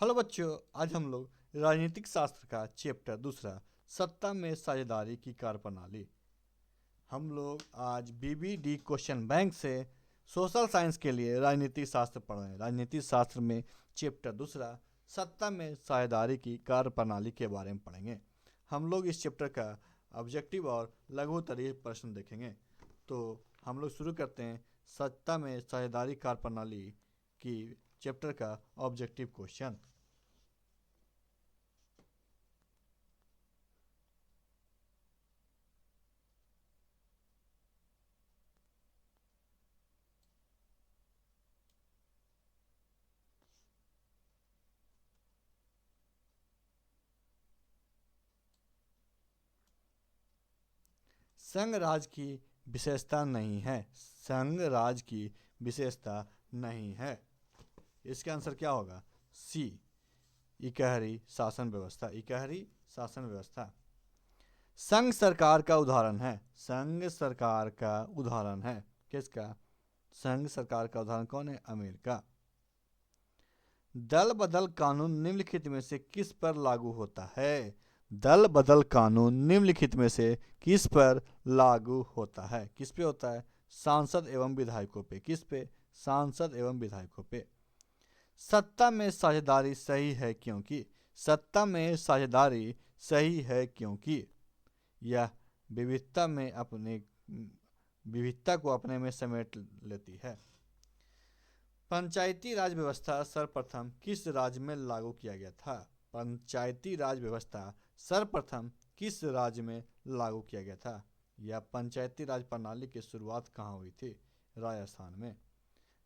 Hello बच्चों, आज हम लोग राजनीतिक शास्त्र का चैप्टर दूसरा सत्ता में साझेदारी की कार्यप्रणाली। हम लोग आज बीबीडी क्वेश्चन बैंक से सोशल साइंस के लिए राजनीतिक शास्त्र पढ़ रहे हैं। राजनीतिक शास्त्र में चैप्टर दूसरा सत्ता में साझेदारी की कार्यप्रणाली के बारे में पढ़ेंगे। हम लोग इस चैप्टर का ऑब्जेक्टिव और लघु उत्तरीय प्रश्न देखेंगे। तो हम लोग शुरू करते हैं सत्ता में साझेदारी कार्यप्रणाली की चैप्टर का ऑब्जेक्टिव क्वेश्चन। संघ राज की विशेषता नहीं है। संघ राज की विशेषता नहीं है। इसका आंसर क्या होगा? सी, इकहरी शासन व्यवस्था। इकहरी शासन व्यवस्था संघ सरकार का उदाहरण है। संघ सरकार का उदाहरण है किसका? संघ सरकार का उदाहरण कौन है? अमेरिका। दल बदल कानून निम्नलिखित में से किस पर लागू होता है? दल बदल कानून निम्नलिखित में से किस पर लागू होता है? किस पे होता है? सांसद एवं विधायकों पे। किस पे? सांसद एवं विधायकों पे। सत्ता में साझेदारी सही है क्योंकि। सत्ता में साझेदारी सही है क्योंकि यह विविधता को अपने में समेट लेती है। पंचायती राज व्यवस्था सर्वप्रथम किस राज्य में लागू किया गया था? पंचायती राज व्यवस्था सर्वप्रथम किस राज्य में लागू किया गया था? यह पंचायती राज प्रणाली की शुरुआत कहाँ हुई थी? राजस्थान में।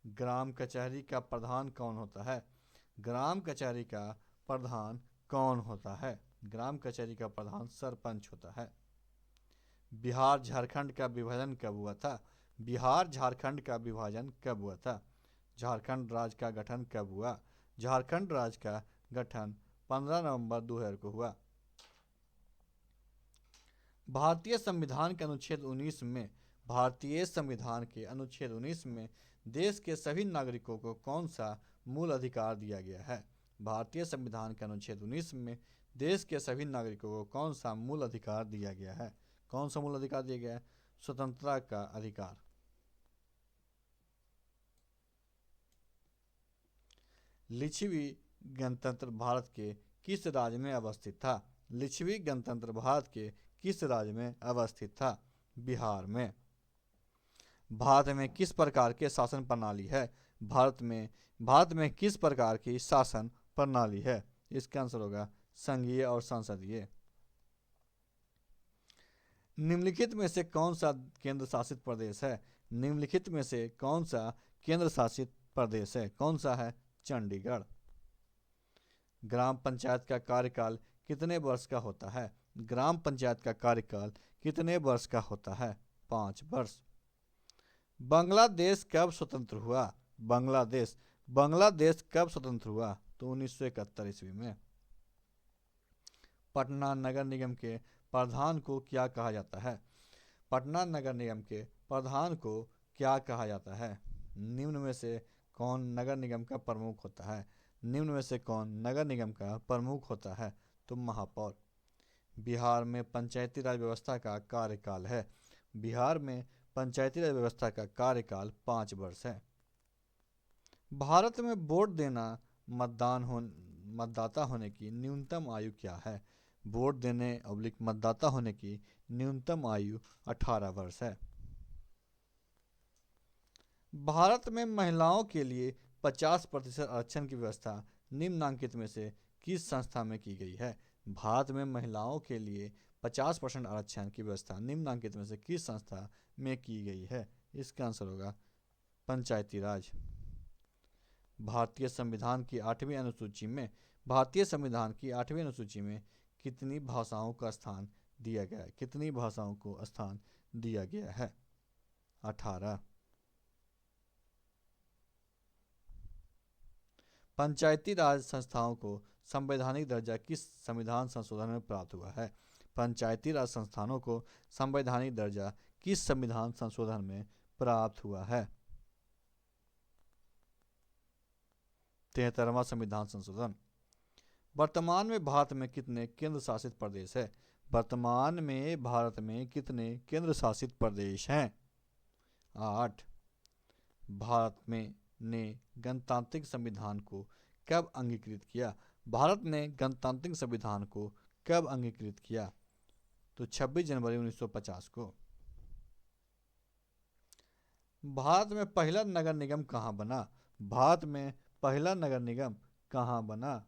ग्राम कचहरी का प्रधान कौन होता है? ग्राम कचहरी का प्रधान कौन होता है? ग्राम कचहरी का प्रधान सरपंच होता है। बिहार झारखंड का विभाजन कब हुआ था? बिहार झारखंड का विभाजन कब हुआ था? झारखंड राज्य का गठन कब हुआ? झारखंड राज्य का गठन 15 नवंबर 2000 को हुआ। भारतीय संविधान के अनुच्छेद 19 में भारतीय संविधान के अनुच्छेद 19 में देश के सभी नागरिकों को कौन सा मूल अधिकार दिया गया है? भारतीय संविधान के अनुच्छेद 19 में देश के सभी नागरिकों को कौन सा मूल अधिकार दिया गया है? कौन सा मूल अधिकार दिया गया है? स्वतंत्रता का अधिकार। लिच्छवी गणतंत्र भारत के किस राज्य में अवस्थित था? लिच्छवी गणतंत्र भारत के किस राज्य में अवस्थित था? बिहार में। भारत में किस प्रकार के शासन प्रणाली है? भारत में किस प्रकार की शासन प्रणाली है? इसका आंसर होगा संघीय और संसदीय। निम्नलिखित में से कौन सा केंद्र शासित प्रदेश है? निम्नलिखित में से कौन सा केंद्र शासित प्रदेश है? कौन सा है? चंडीगढ़। ग्राम पंचायत का कार्यकाल कितने वर्ष का होता है? ग्राम पंचायत का कार्यकाल कितने वर्ष का होता है? 5 वर्ष। बांग्लादेश कब स्वतंत्र हुआ? बांग्लादेश कब स्वतंत्र हुआ? तो 1971 ईस्वी में। पटना नगर निगम के प्रधान को क्या कहा जाता है? पटना नगर निगम के प्रधान को क्या कहा जाता है? निम्न में से कौन नगर निगम का प्रमुख होता है? निम्न में से कौन नगर निगम का प्रमुख होता है? तो महापौर। बिहार में पंचायती राज व्यवस्था का कार्यकाल है। बिहार में पंचायती राज व्यवस्था का कार्यकाल 5 वर्ष है। भारत में वोट देना मतदाता होने की न्यूनतम आयु क्या है? वोट देने / मतदाता होने की न्यूनतम आयु 18 वर्ष है। भारत में महिलाओं के लिए 50% आरक्षण की व्यवस्था निम्नांकित में से किस संस्था में की गई है? भारत में महिलाओं के लिए 50% आरक्षण की व्यवस्था निम्नांकित में से किस संस्था में की गई है? इसका आंसर होगा पंचायती राज। भारतीय संविधान की 8वीं अनुसूची में कितनी भाषाओं का स्थान दिया गया है? कितनी भाषाओं को स्थान दिया गया है? 18। पंचायती राज संस्थाओं को संवैधानिक दर्जा किस संविधान संशोधन में प्राप्त हुआ है? पंचायती राज संस्थानों को संवैधानिक दर्जा किस संविधान संशोधन में प्राप्त हुआ है? 73वां संविधान संशोधन। वर्तमान में भारत में कितने केंद्र शासित प्रदेश है? वर्तमान में भारत में कितने केंद्र शासित प्रदेश हैं? 8। भारत में ने गणतांत्रिक संविधान को कब अंगीकृत किया? भारत ने गणतांत्रिक संविधान को कब अंगीकृत किया? तो 26 जनवरी 1950 को। भारत में पहला नगर निगम कहाँ बना? भारत में पहला नगर निगम कहाँ बना?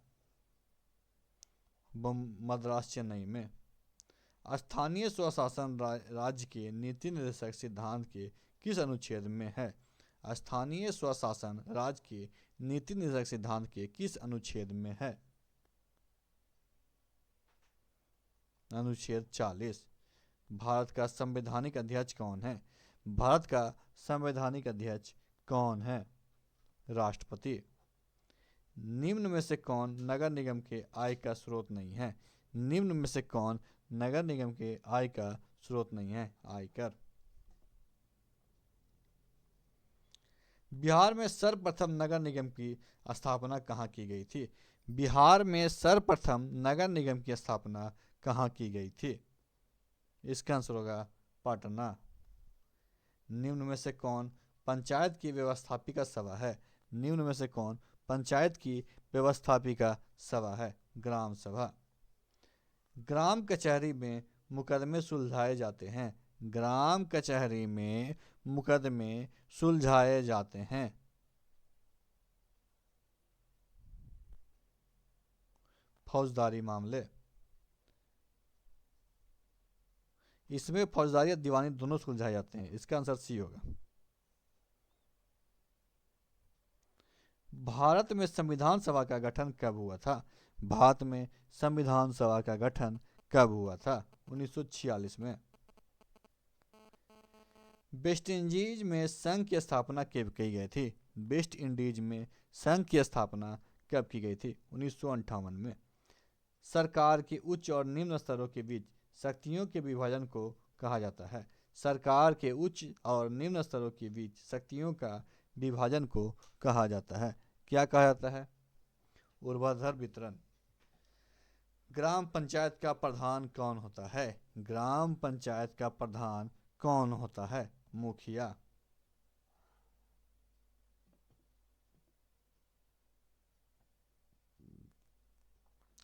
मद्रास चेन्नई में। स्थानीय स्वशासन राज्य के नीति निर्देशक सिद्धांत के किस अनुच्छेद में है? स्थानीय स्वशासन राज्य के नीति निर्देशक सिद्धांत के किस अनुच्छेद में है? अनुच्छेद 40। भारत का संवैधानिक अध्यक्ष कौन है? भारत का संवैधानिक अध्यक्ष कौन है? राष्ट्रपति। निम्न में से कौन नगर निगम के आय का स्रोत नहीं है? निम्न में से कौन नगर निगम के आय का स्रोत नहीं है? आयकर। बिहार में सर्वप्रथम नगर निगम की स्थापना कहाँ की गई थी? बिहार में सर्वप्रथम नगर निगम की स्थापना कहाँ की गई थी? इसका आंसर होगा पटना। निम्न में से कौन पंचायत की व्यवस्थापिका सभा है? निम्न में से कौन पंचायत की व्यवस्थापिका सभा है? ग्राम सभा। ग्राम कचहरी में मुकदमे सुलझाए जाते हैं। ग्राम कचहरी में मुकदमे सुलझाए जाते हैं। फौजदारी मामले। इसमें फौजदारी और दीवानी दोनों सुलझाए जाते हैं। इसका आंसर सी होगा। भारत में संविधान सभा का गठन कब हुआ था? भारत में संविधान सभा का गठन कब हुआ था? 1946 में। वेस्ट इंडीज में संघ की स्थापना कब की गई थी? वेस्ट इंडीज में संघ की स्थापना कब की गई थी? 1958 में। सरकार के उच्च और निम्न स्तरों के बीच शक्तियों के विभाजन को कहा जाता है। सरकार के उच्च और निम्न स्तरों के बीच शक्तियों का विभाजन को कहा जाता है। क्या कहा जाता है? ऊर्ध्वाधर वितरण। ग्राम पंचायत का प्रधान कौन होता है? ग्राम पंचायत का प्रधान कौन होता है? मुखिया।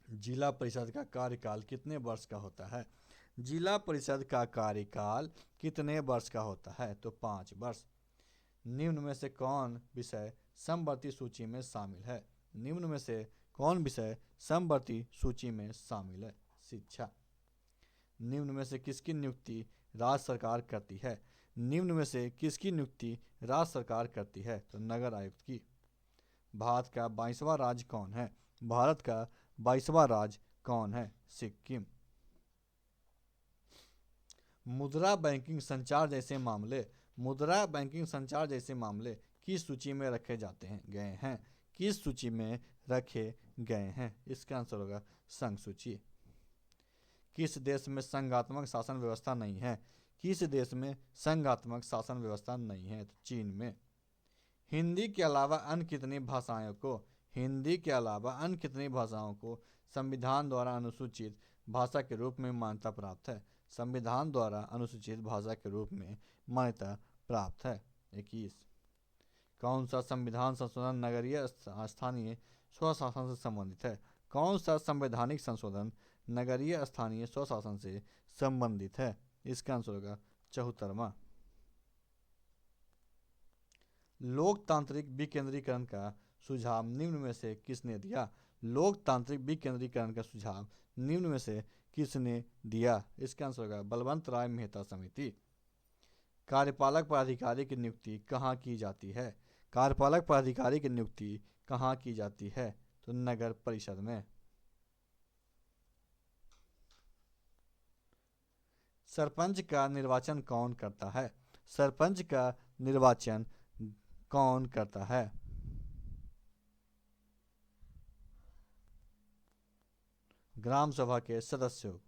जिला परिषद का कार्यकाल कितने वर्ष का होता है? जिला परिषद का कार्यकाल कितने वर्ष का होता है? तो 5 वर्ष। निम्न में से कौन विषय समवर्ती सूची में शामिल है? निम्न में से कौन विषय समवर्ती सूची में शामिल है? शिक्षा। निम्न में से किसकी नियुक्ति राज्य सरकार करती है? निम्न में से किसकी नियुक्ति राज्य सरकार करती है? तो नगर आयुक्त की। भारत का 22वां राज्य कौन है? भारत का 22वां राज्य कौन है? सिक्किम। मुद्रा बैंकिंग संचार जैसे मामले किस सूची में रखे जाते हैं गए हैं? किस सूची में रखे गए हैं? इसका आंसर होगा संघ सूची। किस देश में संघात्मक शासन व्यवस्था नहीं है? किस देश में संघात्मक शासन व्यवस्था नहीं है? तो चीन में। हिंदी के अलावा अन्य कितनी भाषाओं को संविधान द्वारा अनुसूचित भाषा के रूप में मान्यता प्राप्त है? संविधान द्वारा अनुसूचित भाषा के रूप में मान्यता प्राप्त है। 21। कौन सा संविधान संशोधन नगरीय स्थानीय स्वशासन से संबंधित है? कौन सा संवैधानिक संशोधन नगरीय स्थानीय स्वशासन से संबंधित है? इसका आंसर होगा 74वां। लोकतांत्रिक विकेंद्रीकरण का सुझाव निम्न में से किसने दिया? लोकतांत्रिक विकेंद्रीकरण का सुझाव निम्न में से किसने दिया? इसका आंसर होगा बलवंत राय मेहता समिति। कार्यपालक पदाधिकारी की नियुक्ति कहाँ की जाती है? कार्यपालक पदाधिकारी की नियुक्ति कहाँ की जाती है? तो नगर परिषद में। सरपंच का निर्वाचन कौन करता है? सरपंच का निर्वाचन कौन करता है? ग्राम सभा के सदस्यों।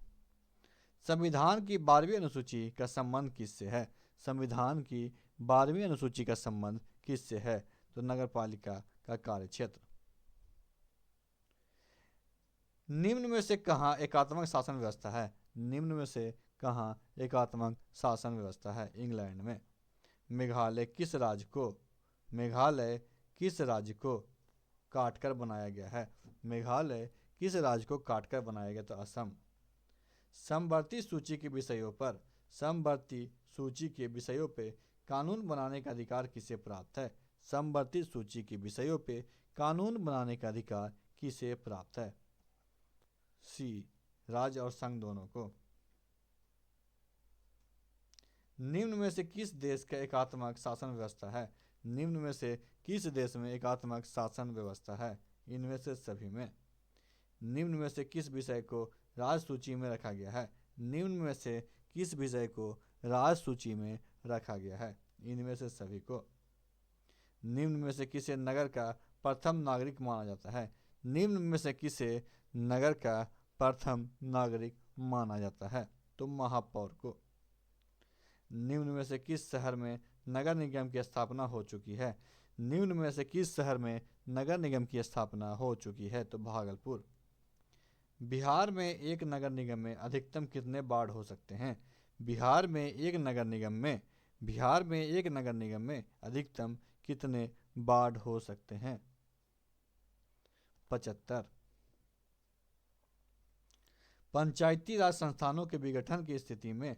संविधान की 12वीं अनुसूची का संबंध किससे है? संविधान की 12वीं अनुसूची का संबंध किससे है? तो नगर पालिका का कार्यक्षेत्र। निम्न में से कहाँ एकात्मक शासन व्यवस्था है? निम्न में से कहाँ एकात्मक शासन व्यवस्था है? इंग्लैंड में। मेघालय किस राज्य को काटकर बनाया गया है? मेघालय किस राज्य को काटकर बनाया गया? तो असम। समवर्ती सूची के विषयों पे कानून बनाने का अधिकार किसे प्राप्त है? समवर्ती सूची के विषयों पे कानून बनाने का अधिकार किसे प्राप्त है? सी, राज्य और संघ दोनों को। निम्न में से किस देश का एकात्मक शासन व्यवस्था है? निम्न में से किस देश में एकात्मक शासन व्यवस्था है? इनमें से सभी में। निम्न में से किस विषय को राज सूची में रखा गया है? निम्न में से किस विषय को राज सूची में रखा गया है? इनमें से सभी को। निम्न में से किसे नगर का प्रथम नागरिक माना जाता है? निम्न में से किसे नगर का प्रथम नागरिक माना जाता है? तो महापौर को। निम्न में से किस शहर में नगर निगम की स्थापना हो चुकी है? निम्न में से किस शहर में नगर निगम की स्थापना हो चुकी है? तो भागलपुर। बिहार में एक नगर निगम में अधिकतम कितने वार्ड हो सकते हैं? बिहार में एक नगर निगम में अधिकतम कितने वार्ड हो सकते हैं? 75। पंचायती राज संस्थानों के विघटन की स्थिति में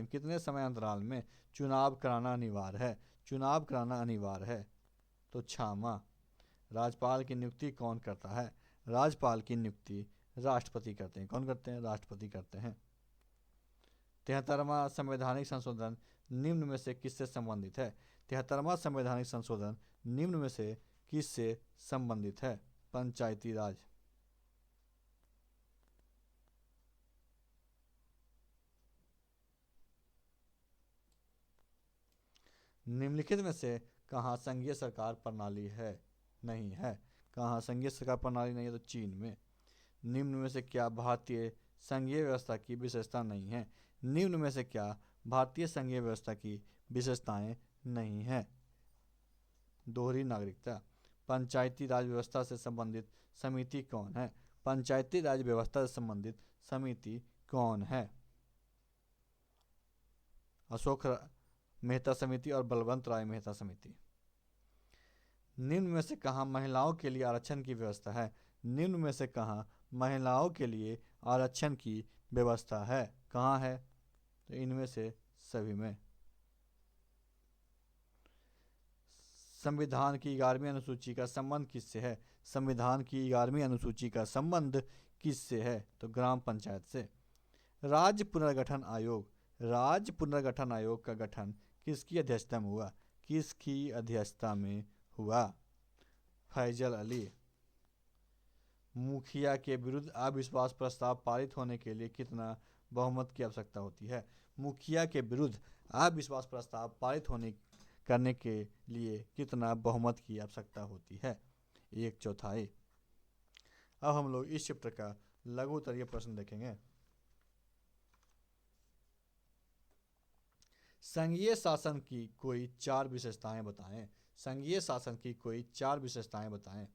कितने समय अंतराल में चुनाव कराना अनिवार्य है? तो 6 माह। राज्यपाल की नियुक्ति कौन करता है? राज्यपाल की नियुक्ति राष्ट्रपति करते हैं। कौन करते हैं? राष्ट्रपति करते हैं। 73वां संवैधानिक संशोधन निम्न में से किससे संबंधित है? 73वां संवैधानिक संशोधन निम्न में से किससे संबंधित है? पंचायती राज। निम्नलिखित में से कहाँ संघीय सरकार प्रणाली है? नहीं है। कहाँ संघीय सरकार प्रणाली नहीं है? तो चीन में। निम्न में से क्या भारतीय संघीय व्यवस्था की विशेषता नहीं है? निम्न में से क्या भारतीय संघीय व्यवस्था की विशेषताएं नहीं है? दोहरी नागरिकता। पंचायती राज व्यवस्था से संबंधित समिति कौन है? पंचायती राज व्यवस्था से संबंधित समिति कौन है? अशोक मेहता समिति और बलवंत राय मेहता समिति। निम्न में से कहाँ महिलाओं के लिए आरक्षण की व्यवस्था है? निम्न में से कहाँ महिलाओं के लिए आरक्षण की व्यवस्था है? कहाँ है? तो इनमें से सभी में। संविधान की 11वीं अनुसूची का संबंध किससे है? संविधान की 11वीं अनुसूची का संबंध किससे है? तो ग्राम पंचायत से। राज्य पुनर्गठन आयोग का गठन किसकी अध्यक्षता में हुआ? किसकी अध्यक्षता में हुआ? फैजल अली। मुखिया के विरुद्ध अविश्वास प्रस्ताव पारित होने के लिए कितना बहुमत की आवश्यकता होती है? मुखिया के विरुद्ध अविश्वास प्रस्ताव पारित करने के लिए कितना बहुमत की आवश्यकता होती है? 1/4। अब हम लोग इस चैप्टर का लघु उत्तरीय प्रश्न देखेंगे। संघीय शासन की कोई 4 विशेषताएं बताएं। संघीय शासन की कोई 4 विशेषताएं बताएं।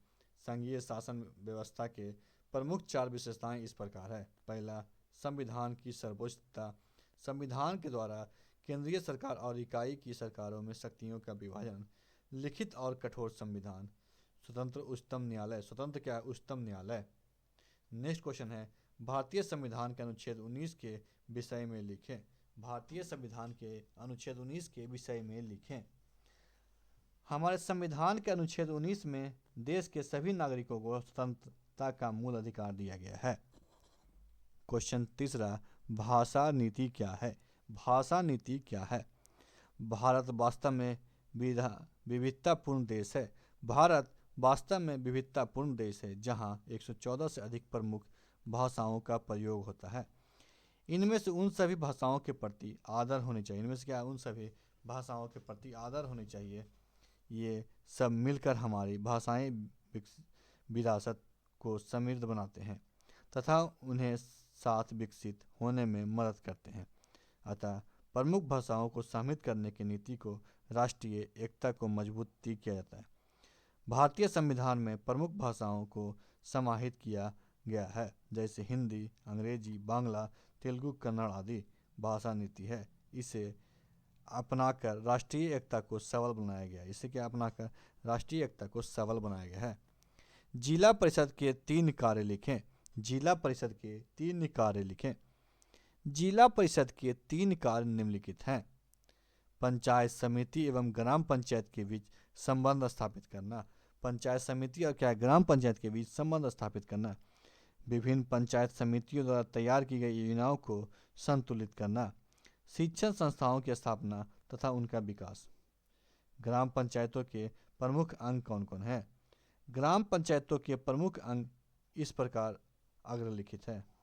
संघीय शासन व्यवस्था के प्रमुख 4 विशेषताएं इस प्रकार है। पहला, संविधान की सर्वोच्चता। संविधान के द्वारा केंद्रीय सरकार और इकाई की सरकारों में शक्तियों का विभाजन। लिखित और कठोर संविधान। स्वतंत्र उच्चतम न्यायालय। नेक्स्ट क्वेश्चन है, भारतीय संविधान के अनुच्छेद 19 के विषय में लिखें। भारतीय संविधान के अनुच्छेद 19 के विषय में लिखें। हमारे संविधान के अनुच्छेद 19 में देश के सभी नागरिकों को स्वतंत्रता का मूल अधिकार दिया गया है। क्वेश्चन तीसरा, भाषा नीति क्या है? भाषा नीति क्या है? भारत वास्तव में विविधतापूर्ण देश है। भारत वास्तव में विविधतापूर्ण देश है जहाँ 114 से अधिक प्रमुख भाषाओं का प्रयोग होता है। इनमें से उन सभी भाषाओं के प्रति आदर होनी चाहिए। इनमें से क्या? उन सभी भाषाओं के प्रति आदर होनी चाहिए। ये सब मिलकर हमारी भाषाएं विरासत को समृद्ध बनाते हैं तथा उन्हें साथ विकसित होने में मदद करते हैं। अतः प्रमुख भाषाओं को सम्मिलित करने की नीति को राष्ट्रीय एकता को मजबूती किया जाता है। भारतीय संविधान में प्रमुख भाषाओं को समाहित किया गया है, जैसे हिंदी, अंग्रेजी, बांग्ला, तेलुगु, कन्नड़ आदि। भाषा नीति है, इसे अपनाकर राष्ट्रीय एकता को सबल बनाया गया। इसे क्या अपनाकर राष्ट्रीय एकता को सबल बनाया गया है। जिला परिषद के 3 कार्य लिखें। जिला परिषद के 3 कार्य लिखें। जिला परिषद के 3 कार्य निम्नलिखित हैं। पंचायत समिति एवं ग्राम पंचायत के बीच संबंध स्थापित करना। पंचायत समिति और क्या ग्राम पंचायत के बीच संबंध स्थापित करना। विभिन्न पंचायत समितियों द्वारा तैयार की गई योजनाओं को संतुलित करना। शिक्षण संस्थाओं की स्थापना तथा उनका विकास। ग्राम पंचायतों के प्रमुख अंग कौन कौन हैं? ग्राम पंचायतों के प्रमुख अंग इस प्रकार अग्रलिखित है।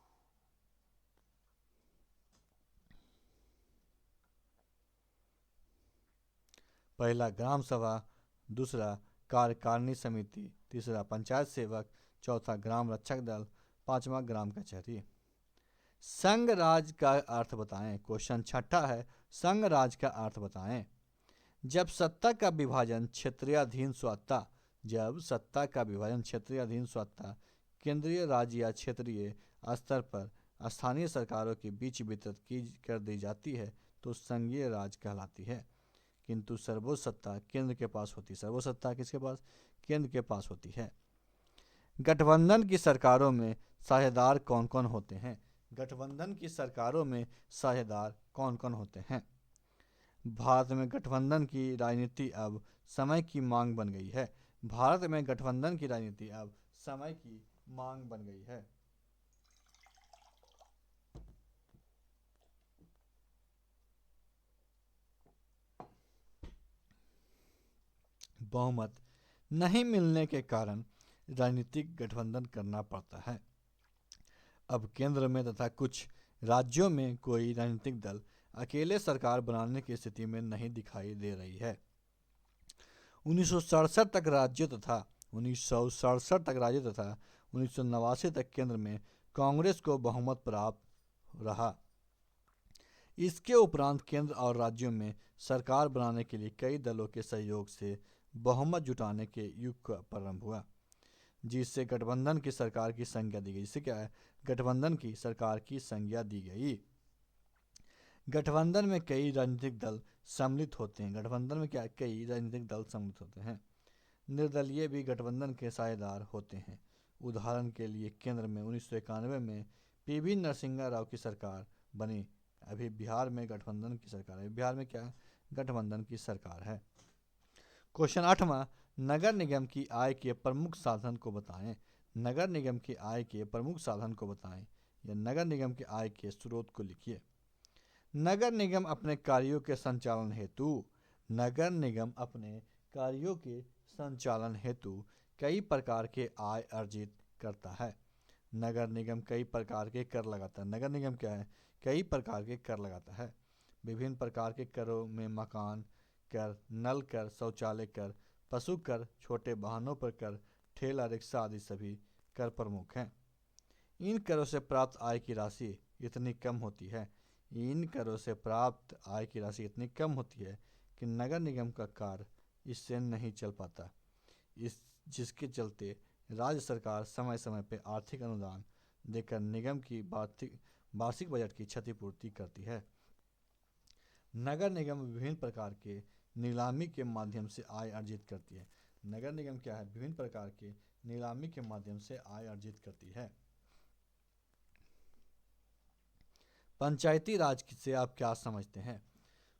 पहला ग्राम सभा, दूसरा कार्यकारिणी समिति, तीसरा पंचायत सेवक, चौथा ग्राम रक्षक दल, पांचवा ग्राम कचहरी। संघ राज का अर्थ बताएं। क्वेश्चन छठा है, संघ राज का अर्थ बताएं। जब सत्ता का विभाजन क्षेत्रीयाधीन स्वायत्ता जब सत्ता का विभाजन क्षेत्रीयाधीन स्वायत्ता केंद्रीय, राज्य या क्षेत्रीय स्तर पर स्थानीय सरकारों के बीच वितरित कर दी जाती है तो संघीय राज कहलाती है। किंतु सर्वोच्च सत्ता केंद्र के पास होती है। सर्वोच्च सत्ता किसके पास? केंद्र के पास होती है। गठबंधन की सरकारों में साझेदार कौन कौन होते हैं? गठबंधन की सरकारों में साझेदार कौन कौन होते हैं? भारत में गठबंधन की राजनीति अब समय की मांग बन गई है। भारत में गठबंधन की राजनीति अब समय की मांग बन गई है। बहुमत नहीं मिलने के कारण राजनीतिक गठबंधन करना पड़ता है। अब केंद्र में तथा कुछ राज्यों में कोई राजनीतिक दल अकेले सरकार बनाने की स्थिति में नहीं दिखाई दे रही है। 1967 तक राज्यों तथा 1989 तक केंद्र में कांग्रेस को बहुमत प्राप्त रहा। इसके उपरांत केंद्र और राज्यों में सरकार बनाने के लिए कई दलों के सहयोग से बहुमत जुटाने के युग का प्रारंभ हुआ, जिससे गठबंधन की सरकार की संज्ञा दी गई। इससे क्या है? गठबंधन की सरकार की संज्ञा दी गई। गठबंधन में कई राजनीतिक दल सम्मिलित होते हैं। गठबंधन में क्या? कई राजनीतिक दल सम्मिलित होते हैं। निर्दलीय भी गठबंधन के साझेदार होते हैं। उदाहरण के लिए केंद्र में 1991 में पीवी नरसिम्हा राव की सरकार बनी। अभी बिहार में गठबंधन की सरकार है। बिहार में क्या है? गठबंधन की सरकार है। क्वेश्चन 8वां, नगर निगम की आय के प्रमुख साधन को बताएं। नगर निगम की आय के प्रमुख साधन को बताएं या नगर निगम की आय के स्रोत को लिखिए। नगर निगम अपने कार्यों के संचालन हेतु नगर निगम अपने कार्यों के संचालन हेतु कई प्रकार के आय अर्जित करता है। नगर निगम कई प्रकार के कर लगाता है। नगर निगम क्या है? कई प्रकार के कर लगाता है। विभिन्न प्रकार के करों में मकान कर, नल कर, शौचालय कर, पशु कर, छोटे वाहनों पर कर, ठेला रिक्शा आदि सभी कर प्रमुख हैं। इन करों से प्राप्त आय की राशि इतनी कम होती है कि नगर निगम का कार्य इससे नहीं चल पाता, जिसके चलते राज्य सरकार समय समय पर आर्थिक अनुदान देकर निगम की वार्षिक बजट की क्षतिपूर्ति करती है। नगर निगम विभिन्न प्रकार के नीलामी के माध्यम से आय अर्जित करती है। नगर निगम क्या है? विभिन्न प्रकार के नीलामी के माध्यम से आय अर्जित करती है। पंचायती राज से आप क्या समझते हैं?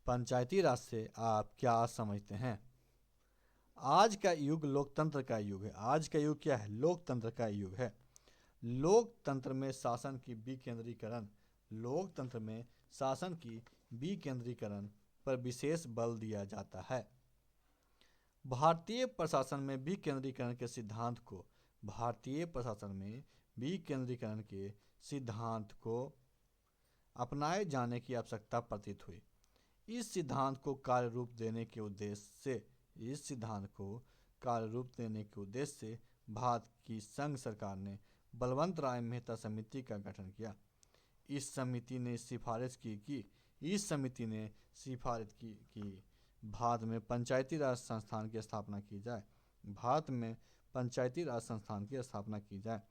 पंचायती राज से आप क्या समझते हैं? आज का युग लोकतंत्र का युग है। आज का युग क्या है? लोकतंत्र का युग है। लोकतंत्र में शासन की विकेंद्रीकरण पर विशेष बल दिया जाता है। भारतीय प्रशासन में विकेंद्रीकरण के सिद्धांत को अपनाए जाने की आवश्यकता प्रतीत हुई। इस सिद्धांत को कार्य रूप देने के उद्देश्य से भारत की संघ सरकार ने बलवंत राय मेहता समिति का गठन किया। इस समिति ने सिफारिश की कि भारत में पंचायती राज संस्थान की स्थापना की जाए। भारत में पंचायती राज संस्थान की स्थापना की जाए,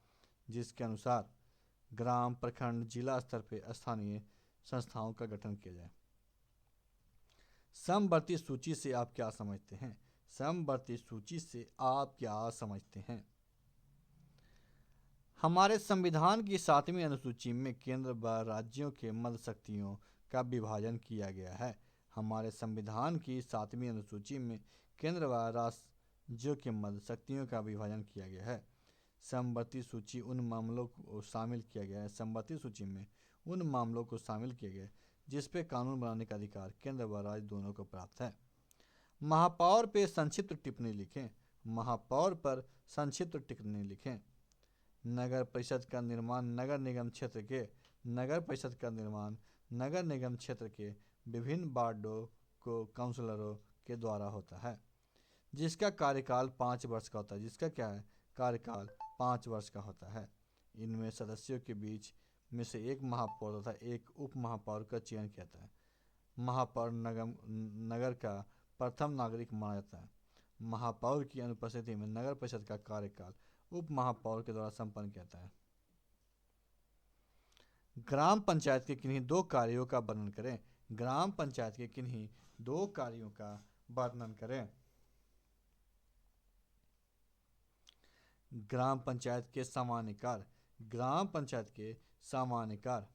जिसके अनुसार ग्राम, प्रखंड, जिला स्तर पर स्थानीय संस्थाओं का गठन किया जाए। समवर्ती सूची से आप क्या समझते हैं? समवर्ती सूची से आप क्या समझते हैं? हमारे संविधान की 7वीं अनुसूची में केंद्र व राज्यों के मध्य शक्तियों का विभाजन किया गया है। हमारे संविधान की 7वीं अनुसूची में केंद्र व राज्यों के मध्य शक्तियों का विभाजन किया गया है। समवर्ती सूची उन मामलों को शामिल किया गया है समवर्ती सूची में उन मामलों को शामिल किया गया जिस पे कानून बनाने का अधिकार केंद्र व राज्य दोनों को प्राप्त है। महापौर पे संक्षिप्त टिप्पणी लिखें। महापौर पर संक्षिप्त टिप्पणी लिखें। नगर परिषद का निर्माण नगर निगम क्षेत्र के नगर परिषद का निर्माण नगर निगम क्षेत्र के विभिन्न वार्डों को काउंसलरों के द्वारा होता है, जिसका कार्यकाल 5 वर्ष का होता है। जिसका क्या है? कार्यकाल 5 वर्ष का होता है। इनमें सदस्यों के बीच में से एक महापौर तथा एक उप महापौर का चयन किया जाता है। महापौर नगर का प्रथम नागरिक माना जाता है। महापौर की अनुपस्थिति में नगर परिषद का कार्यकाल उप महापौर के द्वारा संपन्न किया जाता है। ग्राम पंचायत के किन्हीं 2 कार्यों का वर्णन करें। ग्राम पंचायत के किन्हीं 2 कार्यों का वर्णन करें। ग्राम पंचायत के सामान्य कार्य। ग्राम पंचायत के सामान्य कार्य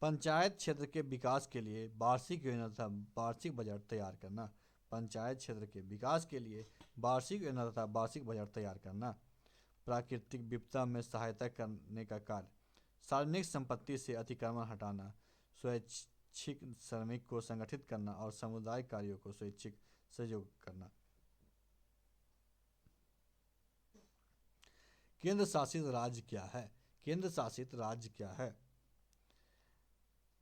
पंचायत क्षेत्र के विकास के लिए वार्षिक योजना तथा वार्षिक बजट तैयार करना। पंचायत क्षेत्र के विकास के लिए वार्षिक योजना तथा वार्षिक बजट तैयार करना। प्राकृतिक विपदा में सहायता करने का कार्य। सार्वजनिक संपत्ति से अतिक्रमण हटाना, स्वैच्छिक श्रमिक को संगठित करना और सामुदायिक कार्यों को स्वैच्छिक सहयोग करना। केंद्र शासित राज्य क्या है? केंद्र शासित राज्य क्या है?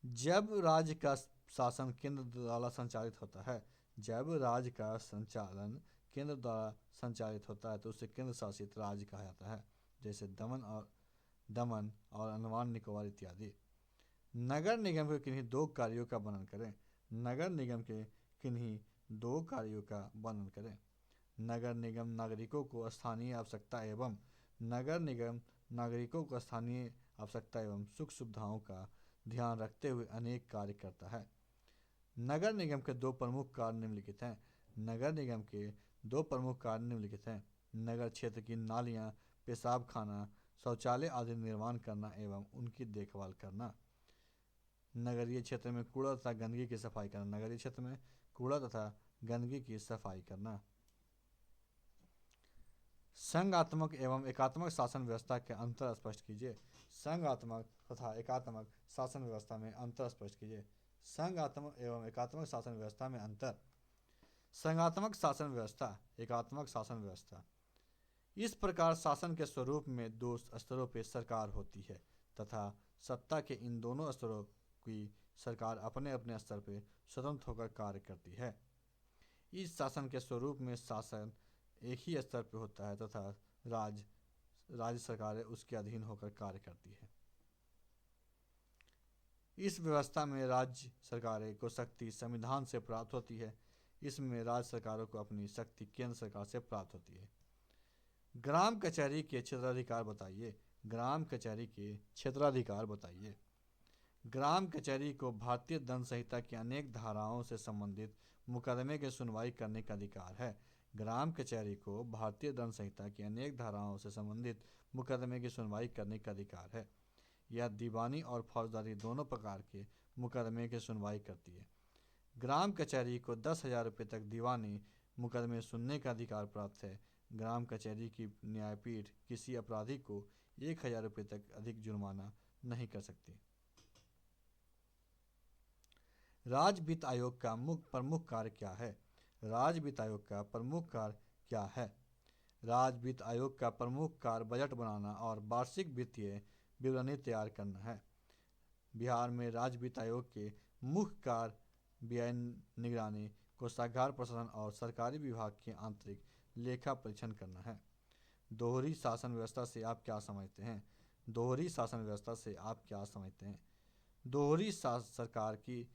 जब राज्य का शासन केंद्र द्वारा संचालित होता है जब राज्य का संचालन केंद्र द्वारा संचालित होता है तो उसे केंद्र शासित राज्य कहा जाता है, जैसे दमन और अंडमान निकोबार इत्यादि। नगर निगम के किन्हीं 2 कार्यों का वर्णन करें। नगर निगम के किन्हीं 2 कार्यों का वर्णन करें। नगर निगम नागरिकों को स्थानीय आवश्यकता एवं सुख सुविधाओं का ध्यान रखते हुए अनेक कार्य करता है। नगर निगम के 2 प्रमुख कार्य निम्नलिखित हैं। नगर निगम के 2 प्रमुख कार्य निम्नलिखित हैं। नगर क्षेत्र की नालियां, पेशाब खाना, शौचालय आदि निर्माण करना एवं उनकी देखभाल करना। नगरीय क्षेत्र में कूड़ा तथा गंदगी की सफाई करना। नगरीय क्षेत्र में कूड़ा तथा गंदगी की सफाई करना। संघात्मक एवं एकात्मक शासन व्यवस्था के अंतर स्पष्ट कीजिए। संघात्मक तथा एकात्मक शासन व्यवस्था में अंतर स्पष्ट कीजिए। संघात्मक एवं एकात्मक शासन व्यवस्था में अंतर। संघात्मक शासन व्यवस्था, एकात्मक शासन व्यवस्था। इस प्रकार शासन के स्वरूप में 2 स्तरों पर सरकार होती है तथा सत्ता के इन दोनों स्तरों की सरकार अपने अपने स्तर पर स्वतंत्र होकर कार्य करती है। इस शासन के स्वरूप में शासन एक ही स्तर पर होता है तथा राज्य सरकारें उसके अधीन होकर कार्य करती है। इस व्यवस्था में राज्य सरकारें को शक्ति संविधान से प्राप्त होती है। इसमें राज्य सरकारों को अपनी शक्ति केंद्र सरकार से प्राप्त होती है। ग्राम कचहरी के क्षेत्राधिकार बताइए। ग्राम कचहरी के क्षेत्राधिकार बताइए। ग्राम कचहरी को भारतीय दंड संहिता की अनेक धाराओं से संबंधित मुकदमे की सुनवाई करने का अधिकार है। ग्राम कचहरी को भारतीय दंड संहिता की अनेक धाराओं से संबंधित मुकदमे की सुनवाई करने का अधिकार है। यह दीवानी और फौजदारी दोनों प्रकार के मुकदमे की सुनवाई करती है। ग्राम कचहरी को 10,000 रुपये तक दीवानी मुकदमे सुनने का अधिकार प्राप्त है। ग्राम कचहरी की न्यायपीठ किसी अपराधी को 1,000 रुपये तक अधिक जुर्माना नहीं कर सकती। राज्य वित्त आयोग का प्रमुख कार्य क्या है? राज्य वित्त आयोग का प्रमुख कार्य क्या है? राज्य वित्त आयोग का प्रमुख कार्य बजट बनाना और वार्षिक वित्तीय विवरणी तैयार करना है। बिहार में राज्य वित्त आयोग के मुख्य कार्य व्यय निगरानी, कोषागार प्रशासन और सरकारी विभाग के आंतरिक लेखा परीक्षण करना है। दोहरी शासन व्यवस्था से आप क्या समझते हैं? दोहरी शासन व्यवस्था से आप क्या समझते हैं? दोहरी सरकार की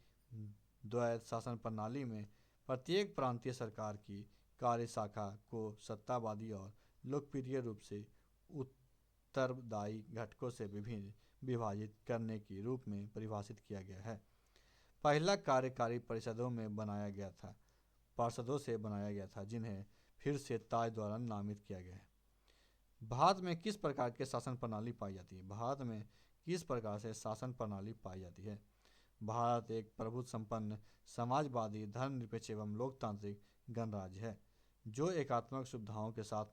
द्वैत शासन प्रणाली में प्रत्येक प्रांतीय सरकार की कार्य शाखा को सत्तावादी और लोकप्रिय रूप से उत्तरदायी घटकों से विभिन्न विभाजित करने के रूप में परिभाषित किया गया है। पहला कार्यकारी पार्षदों से बनाया गया था जिन्हें फिर से ताज द्वारा नामित किया गया है। भारत में किस प्रकार के शासन प्रणाली पाई जाती है? भारत में किस प्रकार से शासन प्रणाली पाई जाती है? भारत एक प्रभुत्व संपन्न समाजवादी धर्मनिरपेक्ष एवं लोकतांत्रिक गणराज्य है जो एकात्मक सुविधाओं के साथ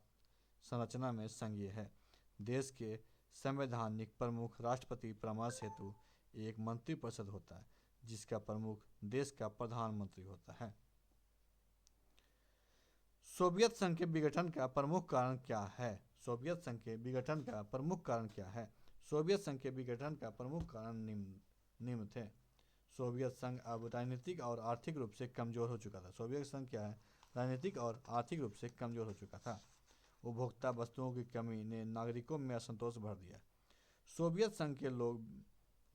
संरचना में संघीय है। देश के संवैधानिक प्रमुख राष्ट्रपति परामर्श हेतु एक मंत्रिपरिषद होता है जिसका प्रमुख देश का प्रधानमंत्री होता है। सोवियत संघ के विघटन का प्रमुख कारण क्या है? सोवियत संघ के विघटन का प्रमुख कारण क्या है? सोवियत संघ के विघटन का प्रमुख कारण निम्न थे। सोवियत संघ अब राजनीतिक और आर्थिक रूप से कमजोर हो चुका था। सोवियत संघ क्या है? राजनीतिक और आर्थिक रूप से कमजोर हो चुका था। उपभोक्ता वस्तुओं की कमी ने नागरिकों में असंतोष भर दिया। सोवियत संघ के लोग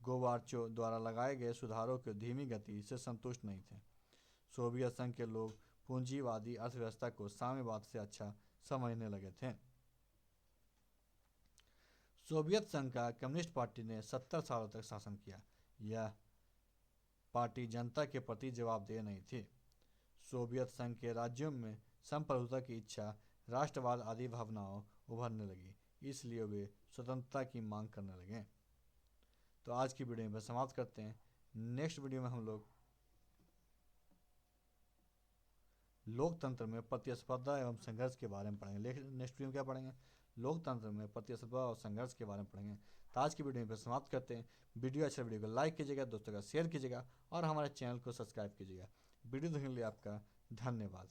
गोबार्चोव द्वारा लगाए गए सुधारों की धीमी गति से संतुष्ट नहीं थे। सोवियत संघ के लोग पूंजीवादी अर्थव्यवस्था को साम्यवाद से अच्छा समझने लगे थे। सोवियत संघ का कम्युनिस्ट पार्टी ने 70 सालों तक शासन किया। यह पार्टी जनता के प्रति जवाबदेह नहीं थी। सोवियत संघ के राज्यों में संप्रभुता की इच्छा, राष्ट्रवाद आदि भावनाओं उभरने लगी, इसलिए वे स्वतंत्रता की मांग करने लगे। तो आज की वीडियो में समाप्त करते हैं। नेक्स्ट वीडियो में हम लोग लोकतंत्र में प्रतिस्पर्धा एवं संघर्ष के बारे में पढ़ेंगे। नेक्स्ट वीडियो में क्या पढ़ेंगे? लोकतंत्र में प्रतिस्पर्धा और संघर्ष के बारे में पढ़ेंगे। तो आज की वीडियो में समाप्त करते हैं। वीडियो अच्छा वीडियो को लाइक कीजिएगा, दोस्तों का शेयर कीजिएगा और हमारे चैनल को सब्सक्राइब कीजिएगा। वीडियो देखने के लिए आपका धन्यवाद।